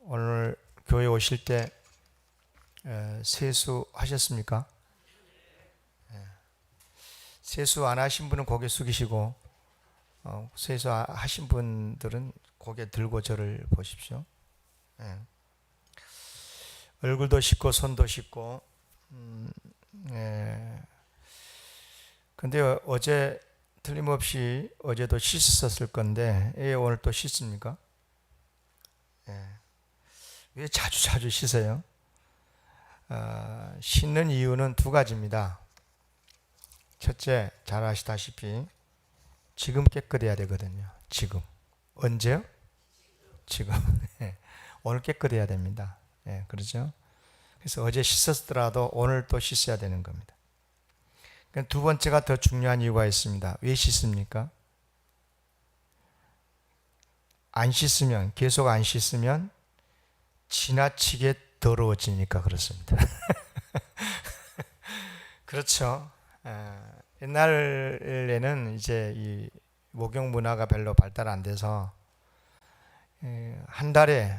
오늘 교회 오실 때 세수하셨습니까? 세수 안 하신 분은 고개 숙이시고 세수하신 분들은 고개 들고 저를 보십시오. 얼굴도 씻고 손도 씻고 근데 어제 틀림없이 어제도 씻었을 건데 왜 오늘 또 씻습니까? 왜 자주 씻어요? 씻는 이유는 두 가지입니다. 첫째, 잘 아시다시피 지금 깨끗해야 되거든요. 지금. 언제요? 지금. 오늘 깨끗해야 됩니다. 그렇죠? 그래서 어제 씻었더라도 오늘 또 씻어야 되는 겁니다. 두 번째가 더 중요한 이유가 있습니다. 왜 씻습니까? 안 씻으면, 계속 안 씻으면 지나치게 더러워지니까 그렇습니다. 그렇죠. 옛날에는 이제 이 목욕 문화가 별로 발달 안 돼서 한 달에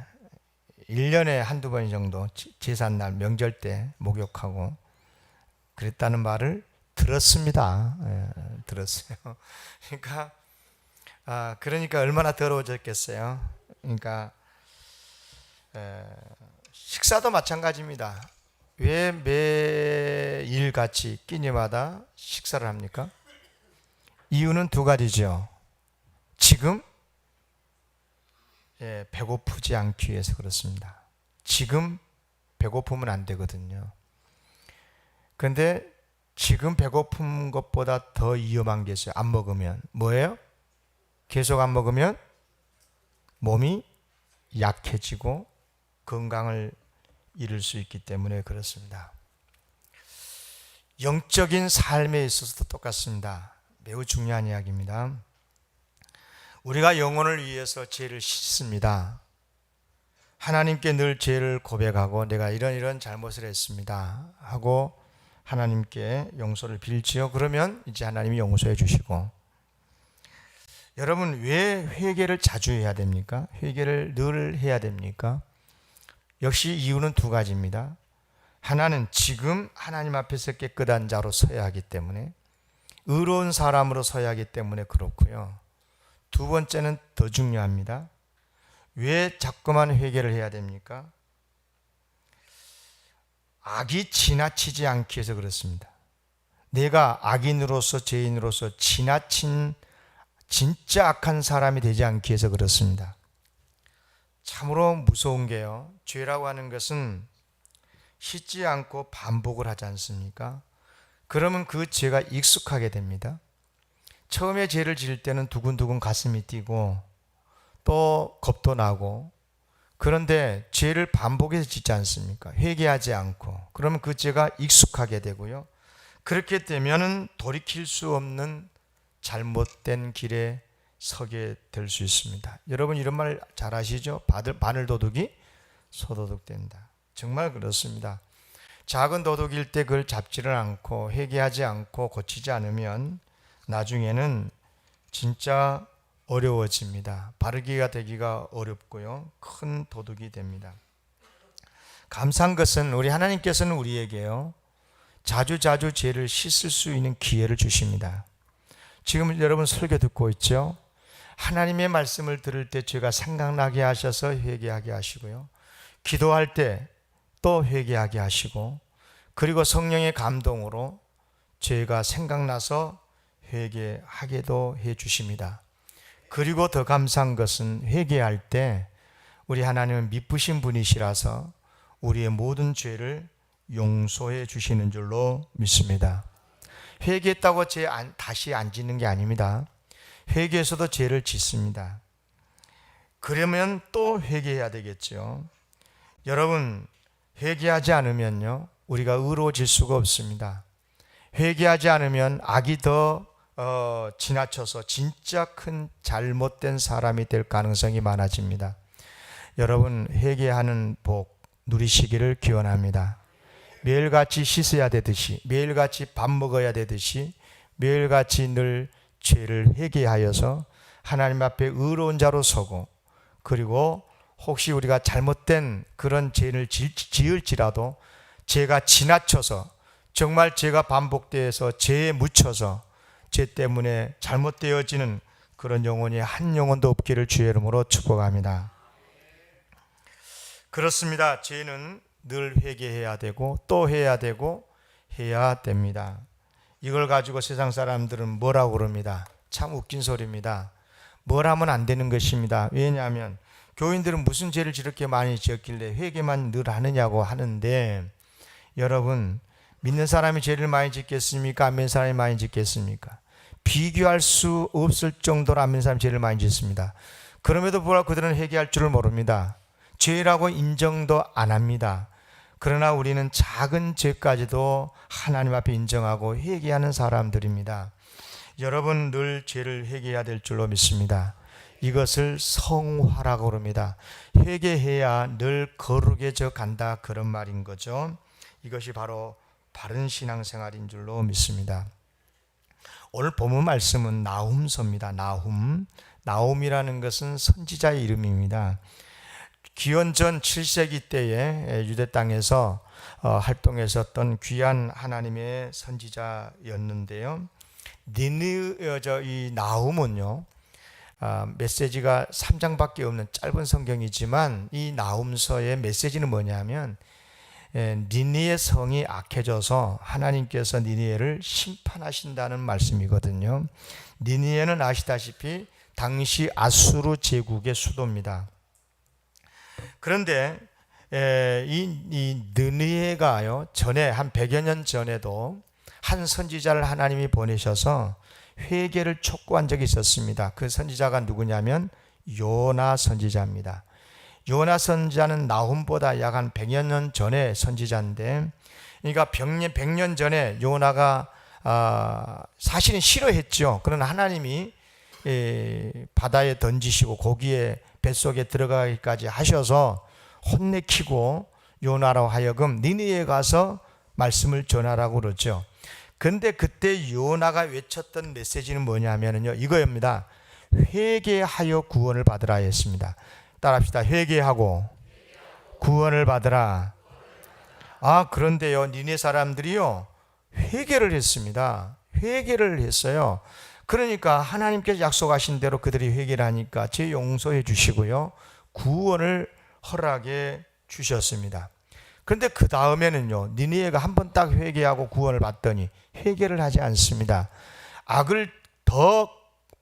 1년에 한두 번 정도 제삿날 명절 때 목욕하고 그랬다는 말을 들었습니다. 들었어요. 그러니까 얼마나 더러워졌겠어요. 그러니까 식사도 마찬가지입니다. 왜 매일 같이 끼니마다 식사를 합니까? 이유는 두 가지죠. 지금 배고프지 않기 위해서 그렇습니다. 지금 배고프면 안 되거든요. 그런데 지금 배고픈 것보다 더 위험한 게 있어요. 안 먹으면 뭐예요? 계속 안 먹으면 몸이 약해지고 건강을 잃을 수 있기 때문에 그렇습니다. 영적인 삶에 있어서도 똑같습니다. 매우 중요한 이야기입니다. 우리가 영혼을 위해서 죄를 씻습니다. 하나님께 늘 죄를 고백하고 내가 이런 잘못을 했습니다 하고 하나님께 용서를 빌지요. 그러면 이제 하나님이 용서해 주시고, 여러분 왜 회개를 자주 해야 됩니까? 회개를 늘 해야 됩니까? 역시 이유는 두 가지입니다. 하나는 지금 하나님 앞에서 깨끗한 자로 서야 하기 때문에, 의로운 사람으로 서야 하기 때문에 그렇고요. 두 번째는 더 중요합니다. 왜 자꾸만 회개를 해야 됩니까? 악이 지나치지 않기 위해서 그렇습니다. 내가 악인으로서 죄인으로서 지나친 진짜 악한 사람이 되지 않기 위해서 그렇습니다. 참으로 무서운 게요, 죄라고 하는 것은 씻지 않고 반복을 하지 않습니까? 그러면 그 죄가 익숙하게 됩니다. 처음에 죄를 지을 때는 두근두근 가슴이 뛰고 또 겁도 나고, 그런데 죄를 반복해서 짓지 않습니까? 회개하지 않고. 그러면 그 죄가 익숙하게 되고요. 그렇게 되면은 돌이킬 수 없는 잘못된 길에 서게 될 수 있습니다. 여러분 이런 말 잘 아시죠? 바늘 도둑이 소도둑 된다. 정말 그렇습니다. 작은 도둑일 때 그걸 잡지를 않고 회개하지 않고 고치지 않으면 나중에는 진짜 어려워집니다. 바르기가 되기가 어렵고요, 큰 도둑이 됩니다. 감사한 것은 우리 하나님께서는 우리에게요 자주 죄를 씻을 수 있는 기회를 주십니다. 지금 여러분 설교 듣고 있죠? 하나님의 말씀을 들을 때 죄가 생각나게 하셔서 회개하게 하시고요, 기도할 때 또 회개하게 하시고, 그리고 성령의 감동으로 죄가 생각나서 회개하게도 해 주십니다. 그리고 더 감사한 것은 회개할 때 우리 하나님은 미쁘신 분이시라서 우리의 모든 죄를 용서해 주시는 줄로 믿습니다. 회개했다고 죄 다시 안 짓는 게 아닙니다. 회개해서도 죄를 짓습니다. 그러면 또 회개해야 되겠죠. 여러분 회개하지 않으면요 우리가 의로워질 수가 없습니다. 회개하지 않으면 악이 더 지나쳐서 진짜 큰 잘못된 사람이 될 가능성이 많아집니다. 여러분 회개하는 복 누리시기를 기원합니다. 매일같이 씻어야 되듯이, 매일같이 밥 먹어야 되듯이, 매일같이 늘 죄를 회개하여서 하나님 앞에 의로운 자로 서고, 그리고 혹시 우리가 잘못된 그런 죄를 지을지라도 죄가 지나쳐서 정말 죄가 반복되어서 죄에 묻혀서 죄 때문에 잘못되어지는 그런 영혼이 한 영혼도 없기를 주의 이름으로 축복합니다. 그렇습니다. 죄는 늘 회개해야 되고 또 해야 되고 해야 됩니다. 이걸 가지고 세상 사람들은 뭐라고 그럽니다. 참 웃긴 소리입니다. 뭘 하면 안 되는 것입니다. 왜냐하면 교인들은 무슨 죄를 저렇게 많이 지었길래 회개만 늘 하느냐고 하는데, 여러분, 믿는 사람이 죄를 많이 짓겠습니까? 안 믿는 사람이 많이 짓겠습니까? 비교할 수 없을 정도로 안 믿는 사람이 죄를 많이 짓습니다. 그럼에도 불구하고 그들은 회개할 줄을 모릅니다. 죄라고 인정도 안 합니다. 그러나 우리는 작은 죄까지도 하나님 앞에 인정하고 회개하는 사람들입니다. 여러분, 늘 죄를 회개해야 될 줄로 믿습니다. 이것을 성화라고 합니다. 회개해야 늘 거룩해져 간다, 그런 말인 거죠. 이것이 바로 바른 신앙생활인 줄로 믿습니다. 오늘 본문 말씀은 나훔서입니다. 나훔이라는 것은 선지자의 이름입니다. 기원전 7세기 때에 유대 땅에서 활동했었던 귀한 하나님의 선지자였는데요. 이 나훔은요, 메시지가 3장밖에 없는 짧은 성경이지만 이 나훔서의 메시지는 뭐냐면, 니느웨 성이 악해져서 하나님께서 니느웨를 심판하신다는 말씀이거든요. 니느웨는 아시다시피 당시 아수르 제국의 수도입니다. 그런데 이 느느웨가요, 전에 한 100여 년 전에도 한 선지자를 하나님이 보내셔서 회개를 촉구한 적이 있었습니다. 그 선지자가 누구냐면 요나 선지자입니다. 요나 선지자는 나훔보다 약 한 100여 년 전에 선지자인데, 그러니까 100년 전에 요나가 사실은 싫어했죠. 그러나 하나님이 바다에 던지시고 고기의 뱃속에 들어가기까지 하셔서 혼내키고 요나로 하여금 니느웨에 가서 말씀을 전하라고 그러죠. 근데 그때 요나가 외쳤던 메시지는 뭐냐면요, 이거입니다. 회개하여 구원을 받으라 했습니다. 따라합시다. 회개하고 구원을 받으라. 그런데요, 니느웨 사람들이요, 회개를 했습니다. 회개를 했어요. 그러니까 하나님께서 약속하신 대로 그들이 회개를 하니까 죄 용서해 주시고요, 구원을 허락해 주셨습니다. 그런데 그 다음에는요, 니느웨가 한 번 딱 회개하고 구원을 받더니 회개를 하지 않습니다. 악을 더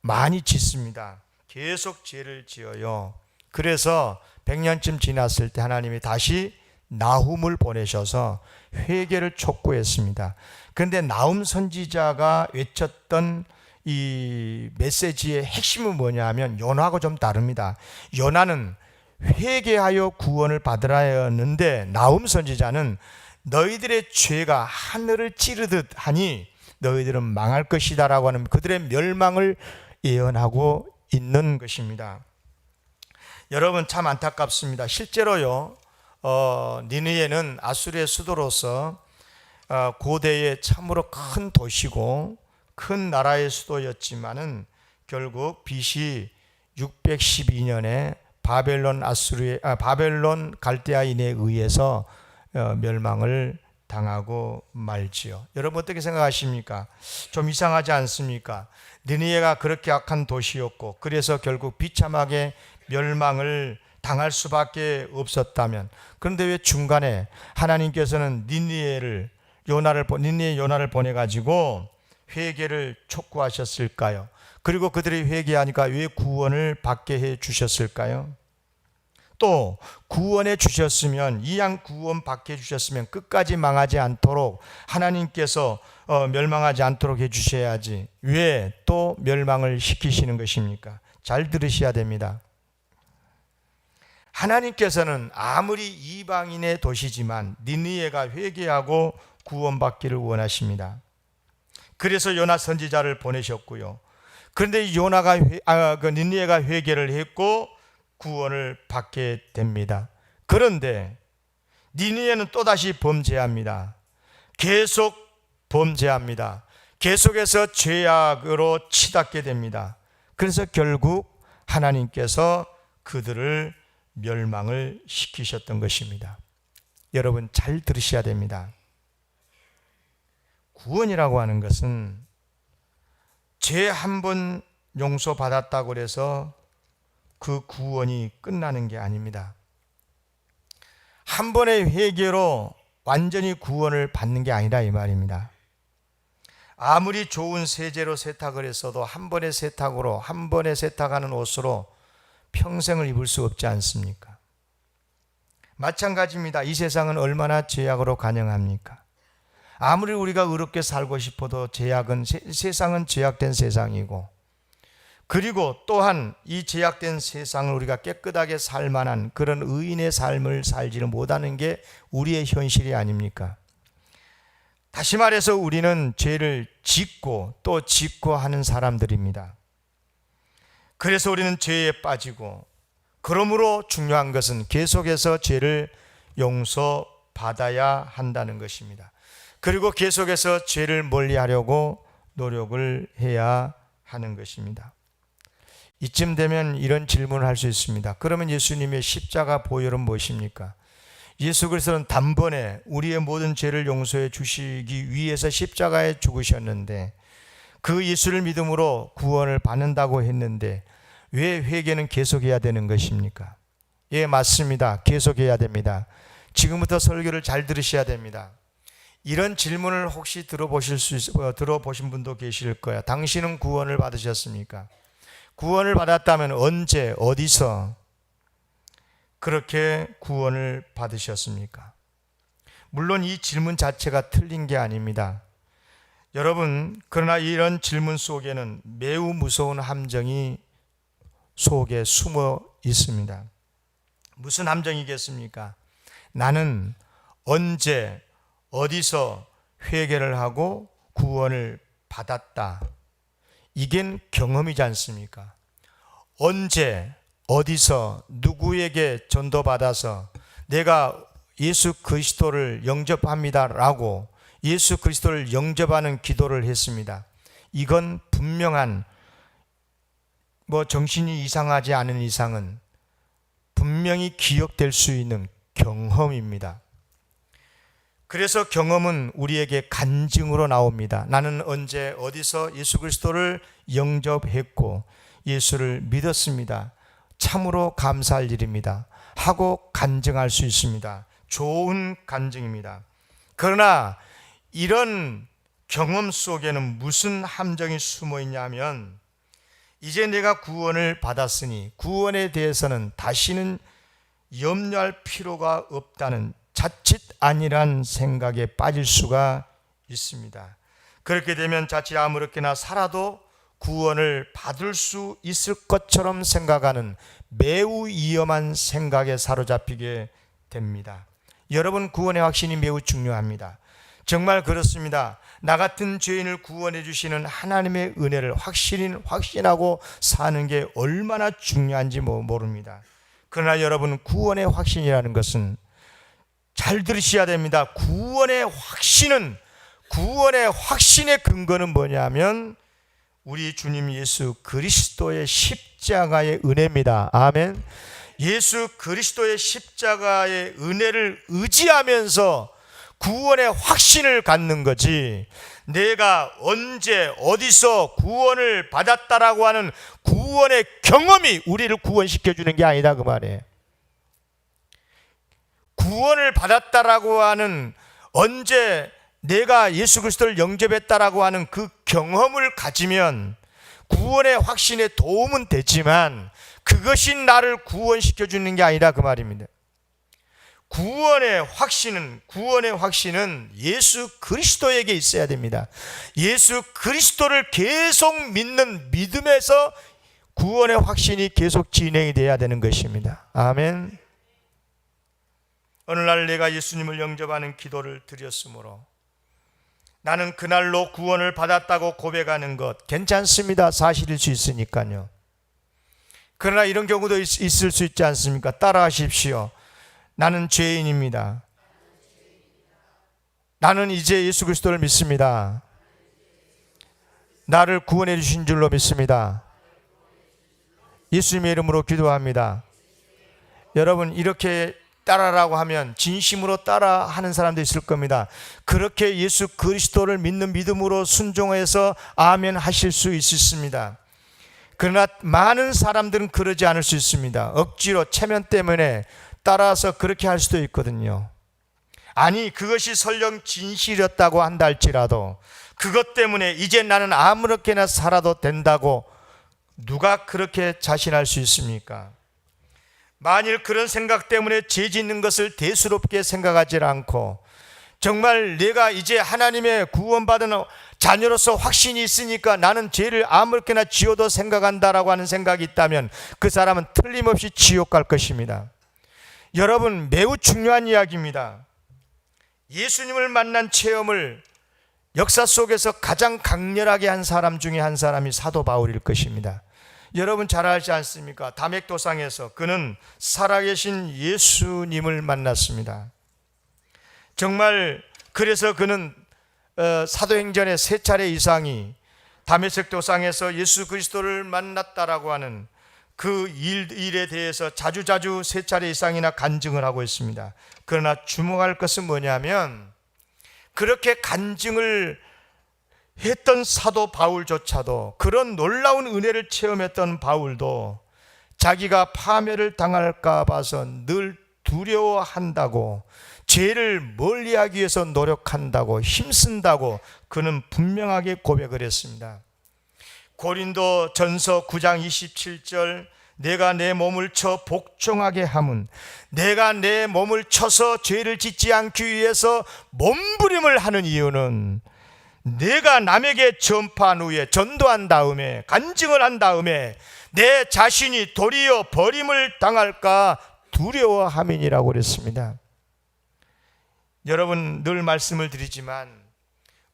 많이 짓습니다. 계속 죄를 지어요. 그래서 100년쯤 지났을 때 하나님이 다시 나훔을 보내셔서 회개를 촉구했습니다. 그런데 나훔 선지자가 외쳤던 이 메시지의 핵심은 뭐냐면 요나하고 좀 다릅니다. 요나는 회개하여 구원을 받으라였는데 나훔 선지자는 너희들의 죄가 하늘을 찌르듯 하니 너희들은 망할 것이다 라고 하는 그들의 멸망을 예언하고 있는 것입니다. 여러분, 참 안타깝습니다. 실제로요, 니느웨는 아수르의 수도로서 고대의 참으로 큰 도시고 큰 나라의 수도였지만은 결국 BC 612년에 바벨론 갈대아인에 의해서 멸망을 당하고 말지요. 여러분, 어떻게 생각하십니까? 좀 이상하지 않습니까? 니느웨가 그렇게 악한 도시였고, 그래서 결국 비참하게 멸망을 당할 수밖에 없었다면, 그런데 왜 중간에 하나님께서는 니느웨 요나를 보내가지고 회개를 촉구하셨을까요? 그리고 그들이 회개하니까 왜 구원을 받게 해 주셨을까요? 또 구원해 주셨으면, 이양 구원 받게 해 주셨으면 끝까지 망하지 않도록 하나님께서 멸망하지 않도록 해 주셔야지 왜 또 멸망을 시키시는 것입니까? 잘 들으셔야 됩니다. 하나님께서는 아무리 이방인의 도시지만 니느웨가 회개하고 구원받기를 원하십니다. 그래서 요나 선지자를 보내셨고요. 그런데 니느웨가 회개를 했고 구원을 받게 됩니다. 그런데 니느웨는 또다시 범죄합니다. 계속 범죄합니다. 계속해서 죄악으로 치닫게 됩니다. 그래서 결국 하나님께서 그들을 멸망을 시키셨던 것입니다. 여러분 잘 들으셔야 됩니다. 구원이라고 하는 것은 죄 한 번 용서받았다고 해서 그 구원이 끝나는 게 아닙니다. 한 번의 회개로 완전히 구원을 받는 게 아니라 이 말입니다. 아무리 좋은 세제로 세탁을 했어도 한 번의 세탁으로, 한 번에 세탁하는 옷으로 평생을 입을 수 없지 않습니까? 마찬가지입니다. 이 세상은 얼마나 죄악으로 간영합니까? 아무리 우리가 의롭게 살고 싶어도 세상은 죄악된 세상이고, 그리고 또한 이 죄악된 세상을 우리가 깨끗하게 살 만한 그런 의인의 삶을 살지를 못하는 게 우리의 현실이 아닙니까? 다시 말해서 우리는 죄를 짓고 또 짓고 하는 사람들입니다. 그래서 우리는 죄에 빠지고, 그러므로 중요한 것은 계속해서 죄를 용서받아야 한다는 것입니다. 그리고 계속해서 죄를 멀리하려고 노력을 해야 하는 것입니다. 이쯤 되면 이런 질문을 할 수 있습니다. 그러면 예수님의 십자가 보혈은 무엇입니까? 예수 그리스도는 단번에 우리의 모든 죄를 용서해 주시기 위해서 십자가에 죽으셨는데, 그 예수를 믿음으로 구원을 받는다고 했는데 왜 회개는 계속해야 되는 것입니까? 예, 맞습니다. 계속해야 됩니다. 지금부터 설교를 잘 들으셔야 됩니다. 이런 질문을 혹시 들어보신 분도 계실 거야. 당신은 구원을 받으셨습니까? 구원을 받았다면 언제, 어디서 그렇게 구원을 받으셨습니까? 물론 이 질문 자체가 틀린 게 아닙니다. 여러분, 그러나 이런 질문 속에는 매우 무서운 함정이 속에 숨어 있습니다. 무슨 함정이겠습니까? 나는 언제, 어디서 회개를 하고 구원을 받았다. 이겐 경험이지 않습니까? 언제, 어디서, 누구에게 전도받아서 내가 예수 그리스도를 영접합니다 라고 예수 그리스도를 영접하는 기도를 했습니다. 이건 분명한, 정신이 이상하지 않은 이상은 분명히 기억될 수 있는 경험입니다. 그래서 경험은 우리에게 간증으로 나옵니다. 나는 언제 어디서 예수 그리스도를 영접했고 예수를 믿었습니다. 참으로 감사할 일입니다 하고 간증할 수 있습니다. 좋은 간증입니다. 그러나 이런 경험 속에는 무슨 함정이 숨어 있냐면, 이제 내가 구원을 받았으니 구원에 대해서는 다시는 염려할 필요가 없다는 자칫 안일한 생각에 빠질 수가 있습니다. 그렇게 되면 자칫 아무렇게나 살아도 구원을 받을 수 있을 것처럼 생각하는 매우 위험한 생각에 사로잡히게 됩니다. 여러분, 구원의 확신이 매우 중요합니다. 정말 그렇습니다. 나 같은 죄인을 구원해 주시는 하나님의 은혜를 확신하고 사는 게 얼마나 중요한지 모릅니다. 그러나 여러분, 구원의 확신이라는 것은 잘 들으셔야 됩니다. 구원의 확신의 근거는 뭐냐면 우리 주님 예수 그리스도의 십자가의 은혜입니다. 아멘. 예수 그리스도의 십자가의 은혜를 의지하면서 구원의 확신을 갖는 거지, 내가 언제 어디서 구원을 받았다라고 하는 구원의 경험이 우리를 구원시켜주는 게 아니다 그 말이에요. 구원을 받았다라고 하는, 언제 내가 예수 그리스도를 영접했다라고 하는 그 경험을 가지면 구원의 확신에 도움은 되지만 그것이 나를 구원시켜주는 게 아니라 그 말입니다. 구원의 확신은 예수 그리스도에게 있어야 됩니다. 예수 그리스도를 계속 믿는 믿음에서 구원의 확신이 계속 진행이 돼야 되는 것입니다. 아멘. 어느 날 내가 예수님을 영접하는 기도를 드렸으므로 나는 그날로 구원을 받았다고 고백하는 것 괜찮습니다. 사실일 수 있으니까요. 그러나 이런 경우도 있을 수 있지 않습니까? 따라하십시오. 나는 죄인입니다. 나는 이제 예수 그리스도를 믿습니다. 나를 구원해 주신 줄로 믿습니다. 예수님의 이름으로 기도합니다. 여러분 이렇게 따라라고 하면 진심으로 따라 하는 사람도 있을 겁니다. 그렇게 예수 그리스도를 믿는 믿음으로 순종해서 아멘 하실 수 있습니다. 그러나 많은 사람들은 그러지 않을 수 있습니다. 억지로 체면 때문에 따라서 그렇게 할 수도 있거든요. 아니 그것이 설령 진실이었다고 한다 할지라도 그것 때문에 이제 나는 아무렇게나 살아도 된다고 누가 그렇게 자신할 수 있습니까? 만일 그런 생각 때문에 죄 짓는 것을 대수롭게 생각하지 않고 정말 내가 이제 하나님의 구원받은 자녀로서 확신이 있으니까 나는 죄를 아무렇게나 지어도 생각한다라고 하는 생각이 있다면 그 사람은 틀림없이 지옥 갈 것입니다. 여러분 매우 중요한 이야기입니다. 예수님을 만난 체험을 역사 속에서 가장 강렬하게 한 사람 중에 한 사람이 사도 바울일 것입니다. 여러분 잘 알지 않습니까? 다맥도상에서 그는 살아계신 예수님을 만났습니다. 정말 그래서 그는 사도행전의 3차례 이상이 다메섹도상에서 예수 그리스도를 만났다라고 하는 그 일에 대해서 자주자주 3차례 이상이나 간증을 하고 있습니다. 그러나 주목할 것은 뭐냐면 그렇게 간증을 했던 사도 바울조차도, 그런 놀라운 은혜를 체험했던 바울도 자기가 파멸을 당할까 봐서 늘 두려워한다고, 죄를 멀리하기 위해서 노력한다고, 힘쓴다고 그는 분명하게 고백을 했습니다. 고린도 전서 9장 27절, 내가 내 몸을 쳐 복종하게 함은 내가 내 몸을 쳐서 죄를 짓지 않기 위해서 몸부림을 하는 이유는 내가 남에게 전파한 후에, 전도한 다음에, 간증을 한 다음에 내 자신이 도리어 버림을 당할까 두려워함이니라고 그랬습니다. 여러분 늘 말씀을 드리지만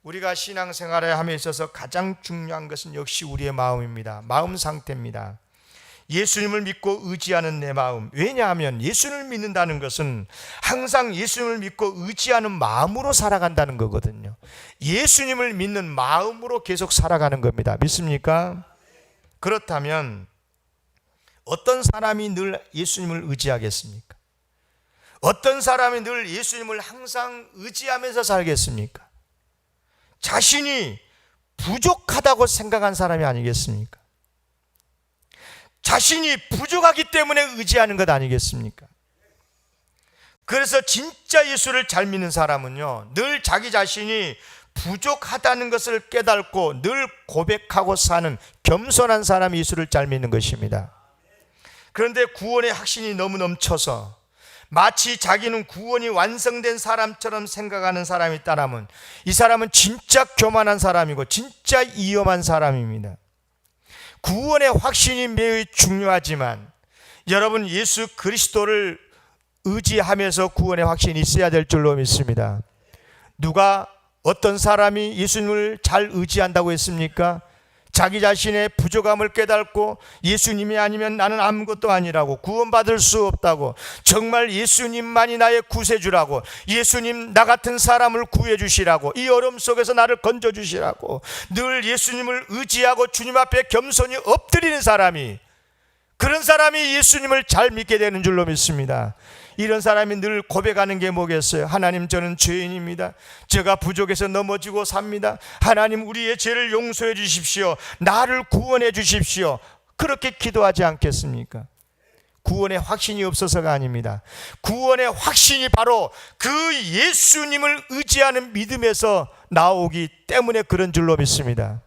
우리가 신앙생활에 함에 있어서 가장 중요한 것은 역시 우리의 마음입니다. 마음 상태입니다. 예수님을 믿고 의지하는 내 마음. 왜냐하면 예수님을 믿는다는 것은 항상 예수님을 믿고 의지하는 마음으로 살아간다는 거거든요. 예수님을 믿는 마음으로 계속 살아가는 겁니다. 믿습니까? 그렇다면 어떤 사람이 늘 예수님을 의지하겠습니까? 어떤 사람이 늘 예수님을 항상 의지하면서 살겠습니까? 자신이 부족하다고 생각한 사람이 아니겠습니까? 자신이 부족하기 때문에 의지하는 것 아니겠습니까? 그래서 진짜 예수를 잘 믿는 사람은요, 늘 자기 자신이 부족하다는 것을 깨닫고 늘 고백하고 사는 겸손한 사람이 예수를 잘 믿는 것입니다. 그런데 구원의 확신이 너무 넘쳐서 마치 자기는 구원이 완성된 사람처럼 생각하는 사람이 있다면 이 사람은 진짜 교만한 사람이고 진짜 위험한 사람입니다. 구원의 확신이 매우 중요하지만 여러분 예수 그리스도를 의지하면서 구원의 확신이 있어야 될 줄로 믿습니다. 누가 어떤 사람이 예수님을 잘 의지한다고 했습니까? 자기 자신의 부족함을 깨닫고 예수님이 아니면 나는 아무것도 아니라고, 구원받을 수 없다고, 정말 예수님만이 나의 구세주라고, 예수님 나 같은 사람을 구해주시라고, 이 어려움 속에서 나를 건져주시라고 늘 예수님을 의지하고 주님 앞에 겸손히 엎드리는 사람이, 그런 사람이 예수님을 잘 믿게 되는 줄로 믿습니다. 이런 사람이 늘 고백하는 게 뭐겠어요? 하나님 저는 죄인입니다. 제가 부족해서 넘어지고 삽니다. 하나님 우리의 죄를 용서해 주십시오. 나를 구원해 주십시오. 그렇게 기도하지 않겠습니까? 구원의 확신이 없어서가 아닙니다. 구원의 확신이 바로 그 예수님을 의지하는 믿음에서 나오기 때문에 그런 줄로 믿습니다.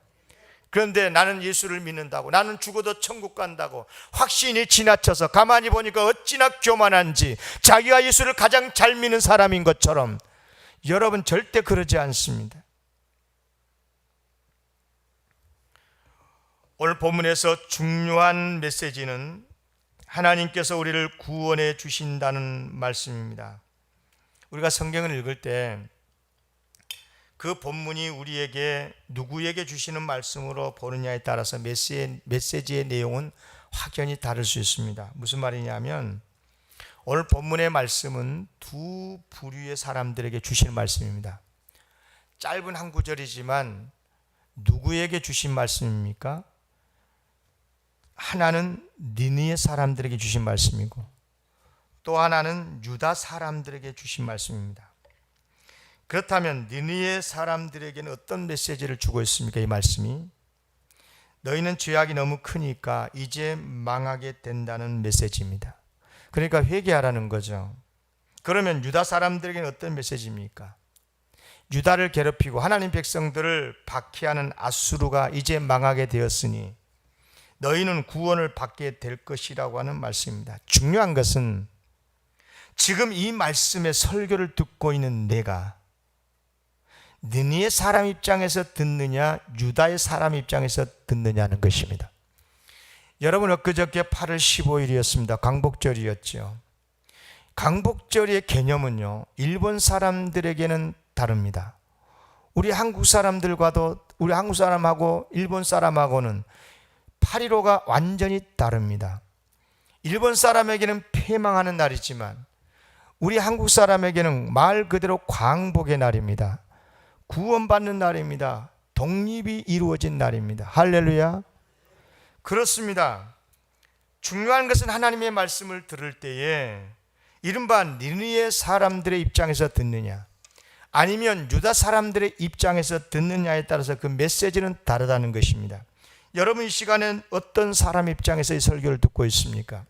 그런데 나는 예수를 믿는다고, 나는 죽어도 천국 간다고 확신이 지나쳐서 가만히 보니까 어찌나 교만한지, 자기가 예수를 가장 잘 믿는 사람인 것처럼, 여러분 절대 그러지 않습니다. 오늘 본문에서 중요한 메시지는 하나님께서 우리를 구원해 주신다는 말씀입니다. 우리가 성경을 읽을 때 그 본문이 우리에게 누구에게 주시는 말씀으로 보느냐에 따라서 메시지의 내용은 확연히 다를 수 있습니다. 무슨 말이냐면 오늘 본문의 말씀은 두 부류의 사람들에게 주시는 말씀입니다. 짧은 한 구절이지만 누구에게 주신 말씀입니까? 하나는 니느웨 사람들에게 주신 말씀이고 또 하나는 유다 사람들에게 주신 말씀입니다. 그렇다면 니느웨 사람들에게는 어떤 메시지를 주고 있습니까? 이 말씀이 너희는 죄악이 너무 크니까 이제 망하게 된다는 메시지입니다. 그러니까 회개하라는 거죠. 그러면 유다 사람들에게는 어떤 메시지입니까? 유다를 괴롭히고 하나님 백성들을 박해하는 아수르가 이제 망하게 되었으니 너희는 구원을 받게 될 것이라고 하는 말씀입니다. 중요한 것은 지금 이 말씀의 설교를 듣고 있는 내가 니느웨 사람 입장에서 듣느냐 유다의 사람 입장에서 듣느냐는 것입니다. 여러분, 엊그저께 8월 15일이었습니다. 광복절이었죠. 광복절의 개념은요, 일본 사람들에게는 다릅니다. 우리 한국 사람들과도, 우리 한국 사람하고 일본 사람하고는 8.15가 완전히 다릅니다. 일본 사람에게는 폐망하는 날이지만 우리 한국 사람에게는 말 그대로 광복의 날입니다. 구원받는 날입니다. 독립이 이루어진 날입니다. 할렐루야. 그렇습니다. 중요한 것은 하나님의 말씀을 들을 때에 이른바 니느웨 사람들의 입장에서 듣느냐 아니면 유다 사람들의 입장에서 듣느냐에 따라서 그 메시지는 다르다는 것입니다. 여러분, 이 시간엔 어떤 사람 입장에서 이 설교를 듣고 있습니까?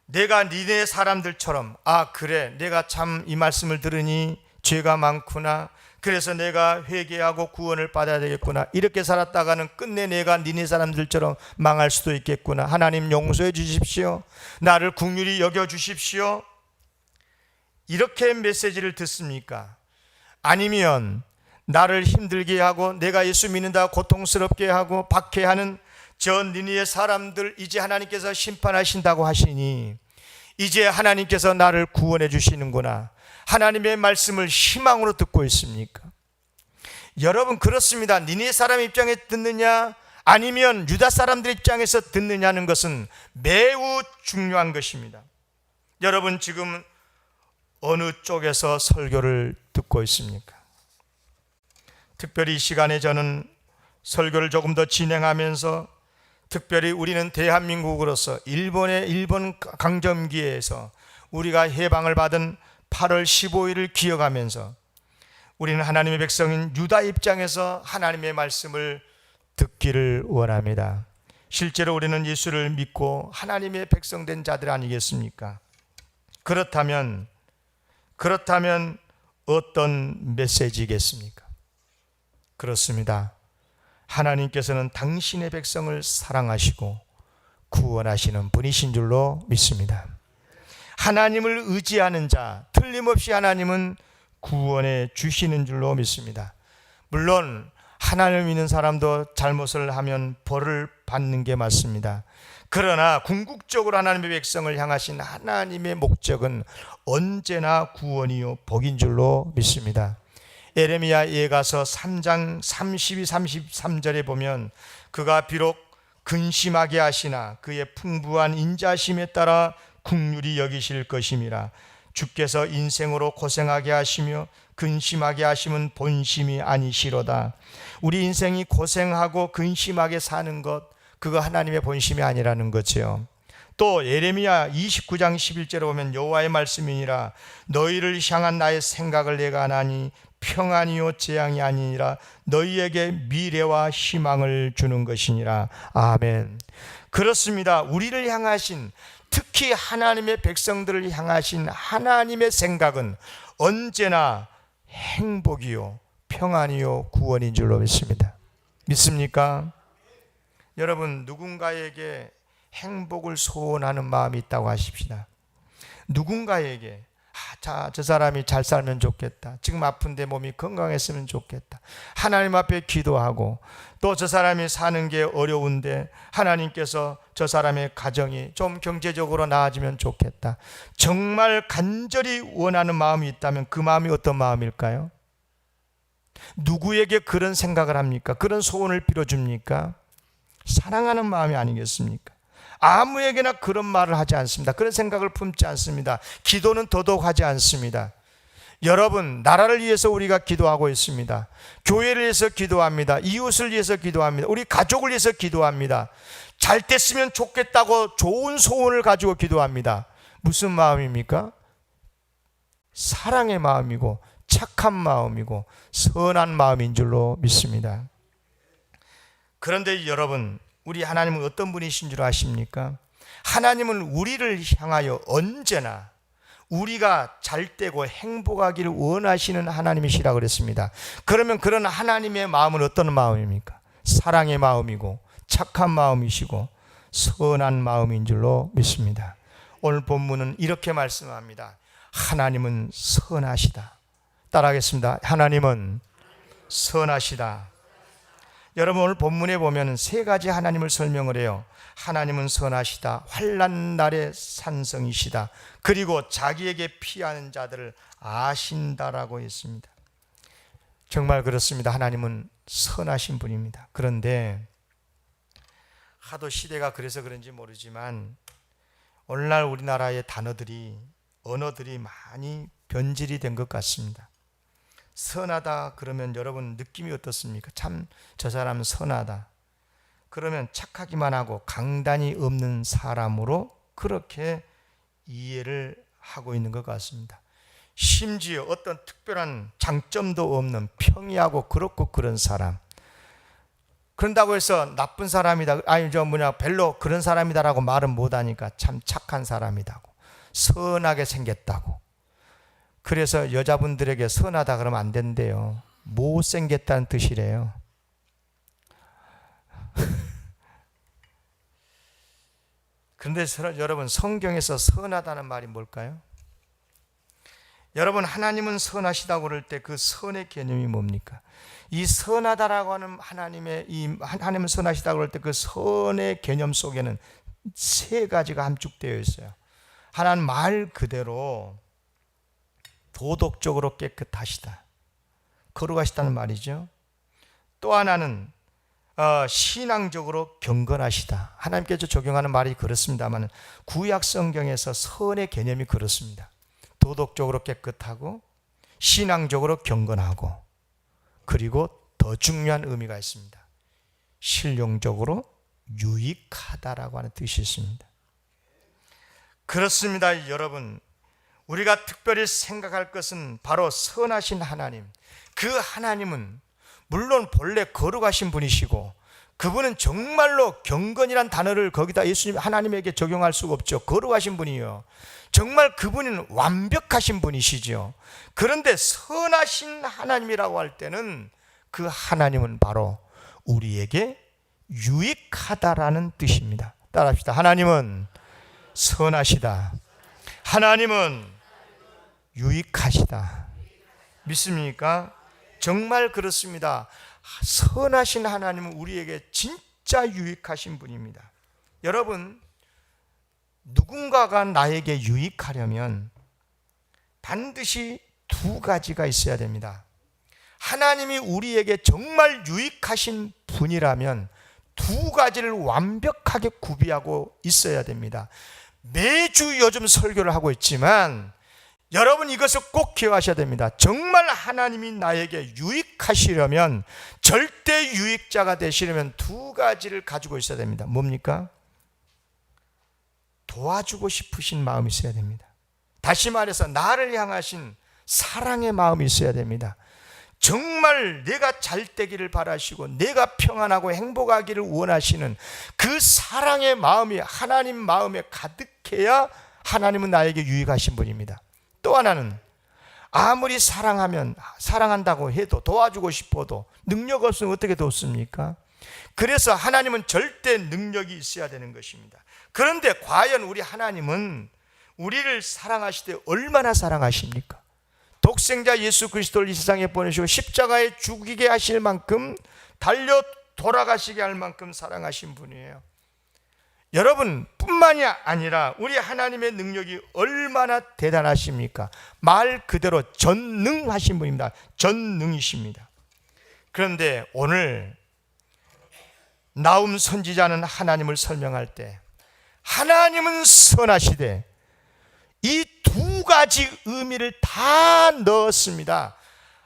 내가 니느웨 사람들처럼 그래, 내가 참 이 말씀을 들으니 죄가 많구나, 그래서 내가 회개하고 구원을 받아야 되겠구나, 이렇게 살았다가는 끝내 내가 니느웨 사람들처럼 망할 수도 있겠구나, 하나님 용서해 주십시오, 나를 긍휼히 여겨 주십시오, 이렇게 메시지를 듣습니까? 아니면 나를 힘들게 하고 내가 예수 믿는다 고통스럽게 하고 박해하는 저 니느웨 사람들 이제 하나님께서 심판하신다고 하시니 이제 하나님께서 나를 구원해 주시는구나, 하나님의 말씀을 희망으로 듣고 있습니까? 여러분, 그렇습니다. 니느웨 사람 입장에 듣느냐 아니면 유다 사람들 입장에서 듣느냐는 것은 매우 중요한 것입니다. 여러분, 지금 어느 쪽에서 설교를 듣고 있습니까? 특별히 이 시간에 저는 설교를 조금 더 진행하면서 특별히 우리는 대한민국으로서 일본 강점기에서 우리가 해방을 받은 8월 15일을 기억하면서 우리는 하나님의 백성인 유다 입장에서 하나님의 말씀을 듣기를 원합니다. 실제로 우리는 예수를 믿고 하나님의 백성된 자들 아니겠습니까? 그렇다면 어떤 메시지겠습니까? 그렇습니다. 하나님께서는 당신의 백성을 사랑하시고 구원하시는 분이신 줄로 믿습니다. 하나님을 의지하는 자, 틀림없이 하나님은 구원해 주시는 줄로 믿습니다. 물론 하나님을 믿는 사람도 잘못을 하면 벌을 받는 게 맞습니다. 그러나 궁극적으로 하나님의 백성을 향하신 하나님의 목적은 언제나 구원이요 복인 줄로 믿습니다. 에레미야 예가서 3장 32, 33절에 보면 그가 비록 근심하게 하시나 그의 풍부한 인자심에 따라 긍휼히 여기실 것임이라. 주께서 인생으로 고생하게 하시며 근심하게 하심은 본심이 아니시로다. 우리 인생이 고생하고 근심하게 사는 것, 그거 하나님의 본심이 아니라는 거죠. 또 예레미야 29장 11절에 보면 여호와의 말씀이니라. 너희를 향한 나의 생각을 내가 아나니 평안이요 재앙이 아니니라. 너희에게 미래와 희망을 주는 것이니라. 아멘. 그렇습니다. 우리를 향하신, 특히 하나님의 백성들을 향하신 하나님의 생각은 언제나 행복이요 평안이요 구원인 줄로 믿습니다. 믿습니까? 여러분, 누군가에게 행복을 소원하는 마음이 있다고 하십시다. 누군가에게 저 사람이 잘 살면 좋겠다, 지금 아픈데 몸이 건강했으면 좋겠다, 하나님 앞에 기도하고, 또 저 사람이 사는 게 어려운데 하나님께서 저 사람의 가정이 좀 경제적으로 나아지면 좋겠다, 정말 간절히 원하는 마음이 있다면 그 마음이 어떤 마음일까요? 누구에게 그런 생각을 합니까? 그런 소원을 빌어줍니까? 사랑하는 마음이 아니겠습니까? 아무에게나 그런 말을 하지 않습니다. 그런 생각을 품지 않습니다. 기도는 더더욱 하지 않습니다. 여러분, 나라를 위해서 우리가 기도하고 있습니다. 교회를 위해서 기도합니다. 이웃을 위해서 기도합니다. 우리 가족을 위해서 기도합니다. 잘 됐으면 좋겠다고 좋은 소원을 가지고 기도합니다. 무슨 마음입니까? 사랑의 마음이고 착한 마음이고 선한 마음인 줄로 믿습니다. 그런데 여러분, 우리 하나님은 어떤 분이신 줄 아십니까? 하나님은 우리를 향하여 언제나 우리가 잘되고 행복하기를 원하시는 하나님이시라 그랬습니다. 그러면 그런 하나님의 마음은 어떤 마음입니까? 사랑의 마음이고 착한 마음이시고 선한 마음인 줄로 믿습니다. 오늘 본문은 이렇게 말씀합니다. 하나님은 선하시다. 따라하겠습니다. 하나님은 선하시다. 여러분, 오늘 본문에 보면 세 가지 하나님을 설명을 해요. 하나님은 선하시다, 환난 날의 산성이시다, 그리고 자기에게 피하는 자들을 아신다라고 했습니다. 정말 그렇습니다. 하나님은 선하신 분입니다. 그런데 하도 시대가 그래서 그런지 모르지만 오늘날 우리나라의 단어들이, 언어들이 많이 변질이 된 것 같습니다. 선하다 그러면 여러분 느낌이 어떻습니까? 참 저 사람은 선하다. 그러면 착하기만 하고 강단이 없는 사람으로 그렇게 이해를 하고 있는 것 같습니다. 심지어 어떤 특별한 장점도 없는 평이하고 그렇고 그런 사람, 그런다고 해서 나쁜 사람이다, 별로 그런 사람이다라고 말은 못하니까 참 착한 사람이다고, 선하게 생겼다고. 그래서 여자분들에게 선하다 그러면 안 된대요. 못생겼다는 뜻이래요. 그런데 여러분, 성경에서 선하다는 말이 뭘까요? 여러분, 하나님은 선하시다고 그럴 때 그 선의 개념이 뭡니까? 이 선하다라고 하는 하나님은 선하시다고 그럴 때 그 선의 개념 속에는 세 가지가 함축되어 있어요. 하나는 말 그대로 도덕적으로 깨끗하시다, 거룩하시다는 말이죠. 또 하나는 신앙적으로 경건하시다. 하나님께서 적용하는 말이 그렇습니다만 구약 성경에서 선의 개념이 그렇습니다. 도덕적으로 깨끗하고 신앙적으로 경건하고, 그리고 더 중요한 의미가 있습니다. 실용적으로 유익하다라고 하는 뜻이 있습니다. 그렇습니다. 여러분, 우리가 특별히 생각할 것은 바로 선하신 하나님. 그 하나님은 물론 본래 거룩하신 분이시고, 그분은 정말로 경건이란 단어를 거기다 예수님 하나님에게 적용할 수가 없죠. 거룩하신 분이요, 정말 그분은 완벽하신 분이시죠. 그런데 선하신 하나님이라고 할 때는 그 하나님은 바로 우리에게 유익하다라는 뜻입니다. 따라합시다. 하나님은 선하시다. 하나님은 유익하시다. 믿습니까? 정말 그렇습니다. 선하신 하나님은 우리에게 진짜 유익하신 분입니다. 여러분, 누군가가 나에게 유익하려면 반드시 두 가지가 있어야 됩니다. 하나님이 우리에게 정말 유익하신 분이라면 두 가지를 완벽하게 구비하고 있어야 됩니다. 매주 요즘 설교를 하고 있지만 여러분, 이것을 꼭 기억하셔야 됩니다. 정말 하나님이 나에게 유익하시려면, 절대 유익자가 되시려면 두 가지를 가지고 있어야 됩니다. 뭡니까? 도와주고 싶으신 마음이 있어야 됩니다. 다시 말해서 나를 향하신 사랑의 마음이 있어야 됩니다. 정말 내가 잘 되기를 바라시고 내가 평안하고 행복하기를 원하시는 그 사랑의 마음이 하나님 마음에 가득해야 하나님은 나에게 유익하신 분입니다. 또 하나는 아무리 사랑한다고 해도, 도와주고 싶어도 능력 없으면 어떻게 돕습니까? 그래서 하나님은 절대 능력이 있어야 되는 것입니다. 그런데 과연 우리 하나님은 우리를 사랑하실 때 얼마나 사랑하십니까? 독생자 예수 그리스도를 이 세상에 보내시고 십자가에 죽이게 하실 만큼, 달려 돌아가시게 할 만큼 사랑하신 분이에요. 여러분 뿐만이 아니라 우리 하나님의 능력이 얼마나 대단하십니까? 말 그대로 전능하신 분입니다. 전능이십니다. 그런데 오늘 나움 선지자는 하나님을 설명할 때 하나님은 선하시되 이 두 가지 의미를 다 넣었습니다.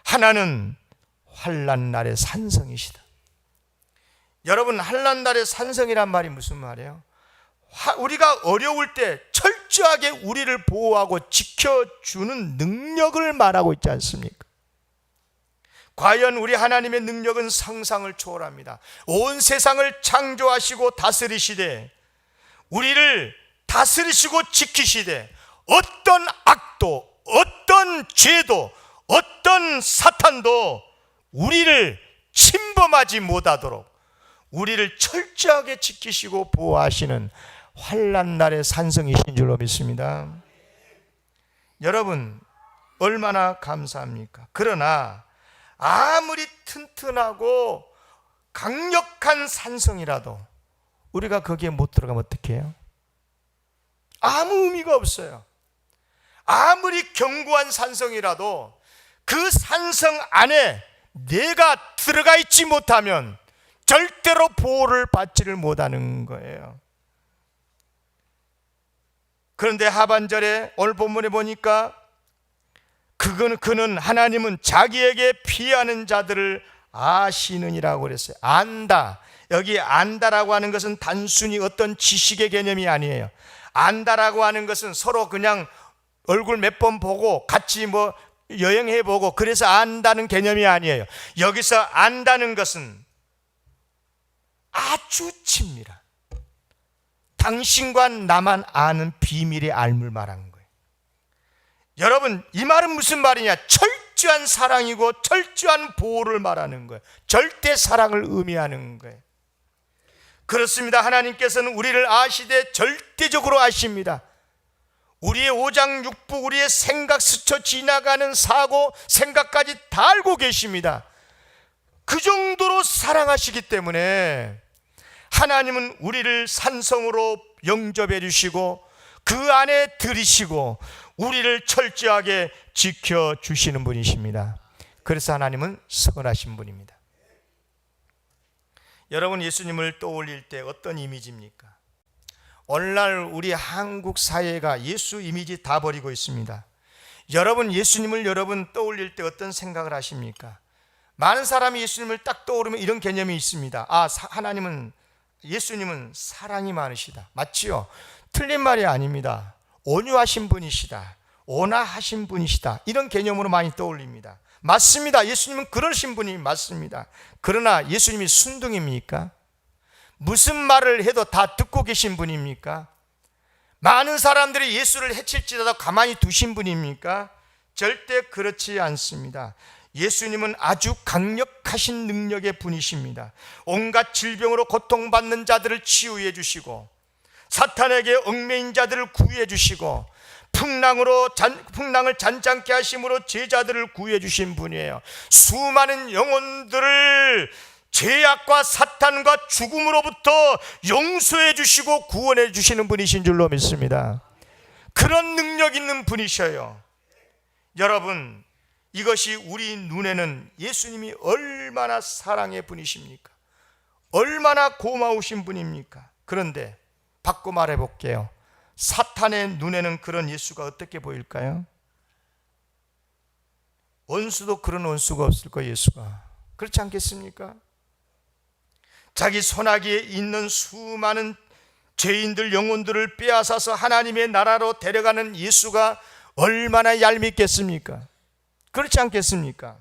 하나는 환난 날의 산성이시다. 여러분, 환난 날의 산성이란 말이 무슨 말이에요? 우리가 어려울 때 철저하게 우리를 보호하고 지켜주는 능력을 말하고 있지 않습니까? 과연 우리 하나님의 능력은 상상을 초월합니다. 온 세상을 창조하시고 다스리시되 우리를 다스리시고 지키시되 어떤 악도, 어떤 죄도, 어떤 사탄도 우리를 침범하지 못하도록 우리를 철저하게 지키시고 보호하시는 환난 날의 산성이신 줄로 믿습니다. 여러분 얼마나 감사합니까? 그러나 아무리 튼튼하고 강력한 산성이라도 우리가 거기에 못 들어가면 어떻게 해요? 아무 의미가 없어요. 아무리 견고한 산성이라도 그 산성 안에 내가 들어가 있지 못하면 절대로 보호를 받지를 못하는 거예요. 그런데 하반절에 오늘 본문에 보니까 그는 하나님은 자기에게 피하는 자들을 아시느니라고 그랬어요. 안다. 여기 안다라고 하는 것은 단순히 어떤 지식의 개념이 아니에요. 안다라고 하는 것은 서로 그냥 얼굴 몇 번 보고 같이 여행해 보고 그래서 안다는 개념이 아니에요. 여기서 안다는 것은 아주 친밀한, 당신과 나만 아는 비밀의 알물 말하는 거예요. 여러분 이 말은 무슨 말이냐? 철저한 사랑이고 철저한 보호를 말하는 거예요. 절대 사랑을 의미하는 거예요. 그렇습니다. 하나님께서는 우리를 아시되 절대적으로 아십니다. 우리의 오장육부, 우리의 생각, 스쳐 지나가는 사고, 생각까지 다 알고 계십니다. 그 정도로 사랑하시기 때문에 하나님은 우리를 산성으로 영접해 주시고 그 안에 들이시고 우리를 철저하게 지켜주시는 분이십니다. 그래서 하나님은 선하신 분입니다. 여러분 예수님을 떠올릴 때 어떤 이미지입니까? 오늘날 우리 한국 사회가 예수 이미지 다 버리고 있습니다. 여러분 예수님을 떠올릴 때 어떤 생각을 하십니까? 많은 사람이 예수님을 딱 떠오르면 이런 개념이 있습니다. 예수님은 사랑이 많으시다. 맞지요? 틀린 말이 아닙니다. 온유하신 분이시다. 온화하신 분이시다. 이런 개념으로 많이 떠올립니다. 맞습니다. 예수님은 그러신 분이 맞습니다. 그러나 예수님이 순둥입니까? 무슨 말을 해도 다 듣고 계신 분입니까? 많은 사람들이 예수를 해칠지라도 가만히 두신 분입니까? 절대 그렇지 않습니다. 예수님은 아주 강력하신 능력의 분이십니다. 온갖 질병으로 고통받는 자들을 치유해 주시고 사탄에게 얽매인 자들을 구해 주시고 풍랑을 잔잔케 하심으로 제자들을 구해 주신 분이에요. 수많은 영혼들을 죄악과 사탄과 죽음으로부터 용서해 주시고 구원해 주시는 분이신 줄로 믿습니다. 그런 능력 있는 분이셔요. 여러분 이것이 우리 눈에는 예수님이 얼마나 사랑의 분이십니까? 얼마나 고마우신 분입니까? 그런데 바꿔 말해 볼게요. 사탄의 눈에는 그런 예수가 어떻게 보일까요? 원수도 그런 원수가 없을 거예요. 예수가 그렇지 않겠습니까? 자기 손아귀에 있는 수많은 죄인들 영혼들을 빼앗아서 하나님의 나라로 데려가는 예수가 얼마나 얄밉겠습니까? 그렇지 않겠습니까?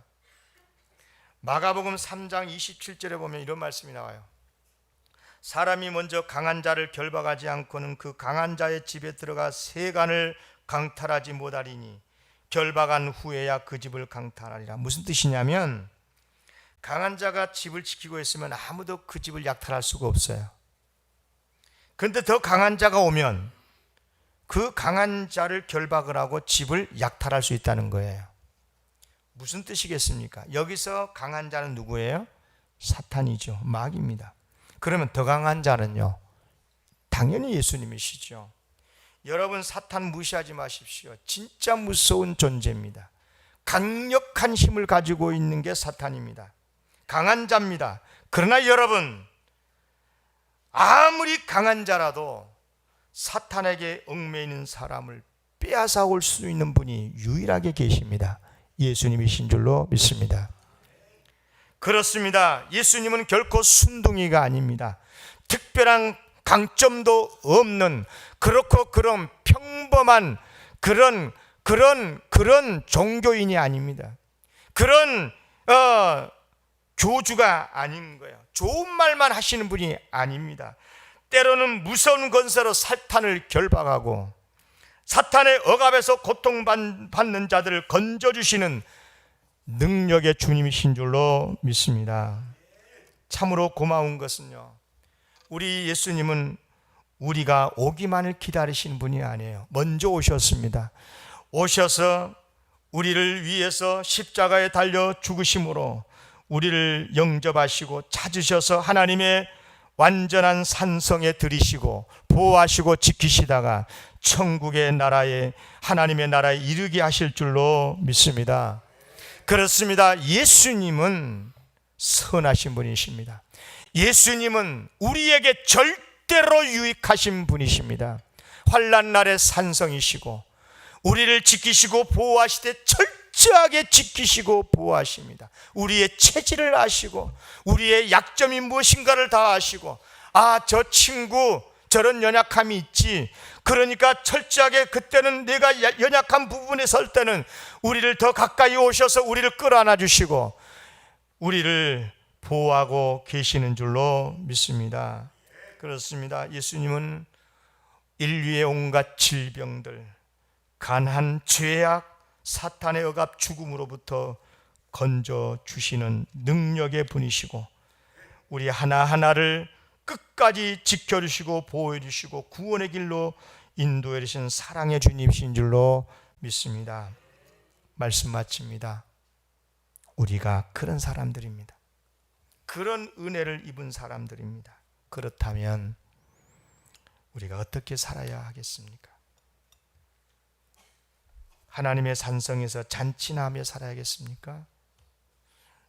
마가복음 3장 27절에 보면 이런 말씀이 나와요. 사람이 먼저 강한 자를 결박하지 않고는 그 강한 자의 집에 들어가 세간을 강탈하지 못하리니 결박한 후에야 그 집을 강탈하리라. 무슨 뜻이냐면 강한 자가 집을 지키고 있으면 아무도 그 집을 약탈할 수가 없어요. 그런데 더 강한 자가 오면 그 강한 자를 결박을 하고 집을 약탈할 수 있다는 거예요. 무슨 뜻이겠습니까? 여기서 강한 자는 누구예요? 사탄이죠. 마귀입니다. 그러면 더 강한 자는요? 당연히 예수님이시죠. 여러분 사탄 무시하지 마십시오. 진짜 무서운 존재입니다. 강력한 힘을 가지고 있는 게 사탄입니다. 강한 자입니다. 그러나 여러분 아무리 강한 자라도 사탄에게 얽매이는 사람을 빼앗아 올 수 있는 분이 유일하게 계십니다. 예수님이신 줄로 믿습니다. 그렇습니다. 예수님은 결코 순둥이가 아닙니다. 특별한 강점도 없는 그렇고 그럼 평범한 그런 종교인이 아닙니다. 그런 교주가 아닌 거예요. 좋은 말만 하시는 분이 아닙니다. 때로는 무서운 권세로 사탄을 결박하고 사탄의 억압에서 고통받는 자들을 건져주시는 능력의 주님이신 줄로 믿습니다. 참으로 고마운 것은요, 우리 예수님은 우리가 오기만을 기다리시는 분이 아니에요. 먼저 오셨습니다. 오셔서 우리를 위해서 십자가에 달려 죽으심으로 우리를 영접하시고 찾으셔서 하나님의 완전한 산성에 들이시고 보호하시고 지키시다가 천국의 나라에, 하나님의 나라에 이르게 하실 줄로 믿습니다. 그렇습니다. 예수님은 선하신 분이십니다. 예수님은 우리에게 절대로 유익하신 분이십니다. 환난 날의 산성이시고 우리를 지키시고 보호하시되 철저하게 지키시고 보호하십니다. 우리의 체질을 아시고 우리의 약점이 무엇인가를 다 아시고, 저 친구 저런 연약함이 있지, 그러니까 철저하게 그때는 내가 연약한 부분에 설 때는 우리를 더 가까이 오셔서 우리를 끌어안아 주시고 우리를 보호하고 계시는 줄로 믿습니다. 그렇습니다. 예수님은 인류의 온갖 질병들, 가난, 죄악, 사탄의 억압, 죽음으로부터 건져주시는 능력의 분이시고 우리 하나하나를 끝까지 지켜주시고 보호해주시고 구원의 길로 인도해 주신 사랑의 주님이신 줄로 믿습니다. 말씀 마칩니다. 우리가 그런 사람들입니다. 그런 은혜를 입은 사람들입니다. 그렇다면 우리가 어떻게 살아야 하겠습니까? 하나님의 산성에서 잔치나 하며 살아야겠습니까?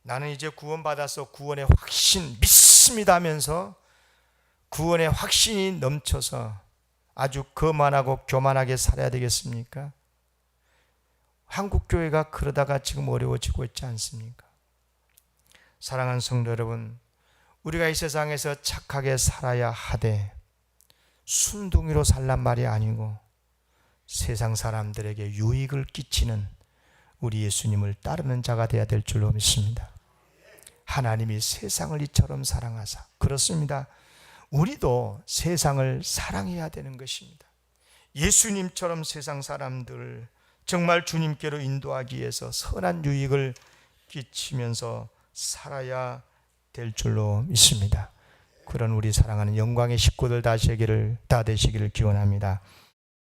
나는 이제 구원받아서 구원의 확신 믿습니다 하면서 구원의 확신이 넘쳐서 아주 거만하고 교만하게 살아야 되겠습니까? 한국교회가 그러다가 지금 어려워지고 있지 않습니까? 사랑하는 성도 여러분, 우리가 이 세상에서 착하게 살아야 하되 순둥이로 살란 말이 아니고 세상 사람들에게 유익을 끼치는 우리 예수님을 따르는 자가 되어야 될 줄로 믿습니다. 하나님이 세상을 이처럼 사랑하사, 그렇습니다, 우리도 세상을 사랑해야 되는 것입니다. 예수님처럼 세상 사람들을 정말 주님께로 인도하기 위해서 선한 유익을 끼치면서 살아야 될 줄로 믿습니다. 그런 우리 사랑하는 영광의 식구들 다 되시기를 기원합니다.